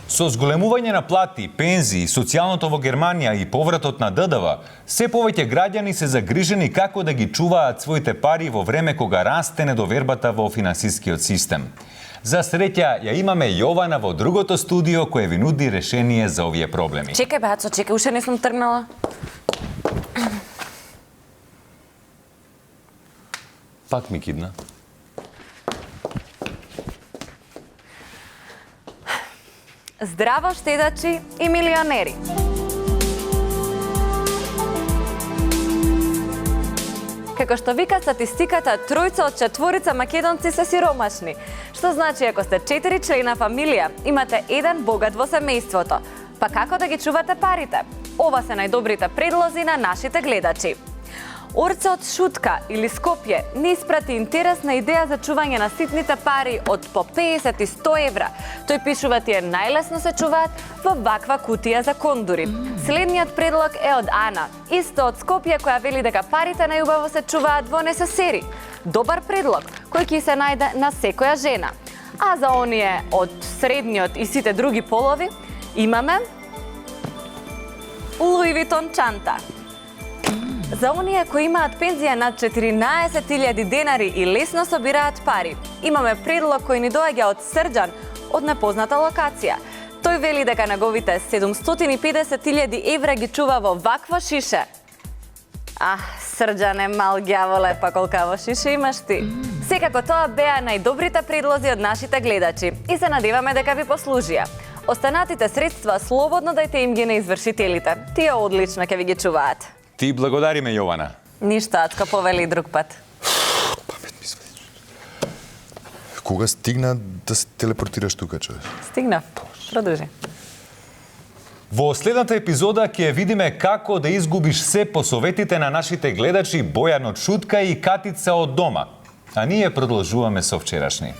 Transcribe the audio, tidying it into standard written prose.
Со зголемување на плати, пензии, социјалното во Германија и повратот на ДДВ, се повеќе граѓани се загрижени како да ги чуваат своите пари во време кога расте недовербата во финансискиот систем. За среќа, ја имаме Јована во другото студио кое ви нуди решение за овие проблеми. Чекај, бацо, чекај, уште не сум тргнала. Пак ми кидна. Здраво, штедачи и милионери! Како што вика статистиката, тројца од четворица македонци се сиромашни. Што значи, ако сте 4 члена фамилија, имате еден богат во семејството. Па како да ги чувате парите? Ова се најдобрите предлози на нашите гледачи. Орце од Шутка или Скопје ни испрати интересна идеја за чување на ситните пари од по 50 и 100 евра. Тој пишува тие најлесно се чуваат во ваква кутија за кондури. Следниот предлог е од Ана, исто од Скопје, која вели дека парите најубаво се чуваат во несесери. Добар предлог, кој ќе се најде на секоја жена. А за оние од средниот и сите други полови, имаме Луи Витон чанта. За оние кои имаат пензија над 14.000 денари и лесно собираат пари, имаме предлог кој ни доаѓа од Срđan од непозната локација. Тој вели дека неговите 750.000 евра ги чува во вакво шише. Срđane, мал ѓаволе, па колкаво шише имаш ти? Секако тоа беа најдобрите предлози од нашите гледачи и се надеваме дека ви послужија. Останатите средства слободно дајте им ги на извршителите. Тие одлично ќе ви ги чуваат. Ти благодариме, Јована. Ништо, Ацко, повели друг пат. Памет ми свади. Кога стигна да се телепортираш тука, човек? Стигнав. Продолжи. Во следната епизода ќе видиме како да изгубиш се по советите на нашите гледачи Бојан од Шутка и Катица од дома. А ние продолжуваме со вчерашни.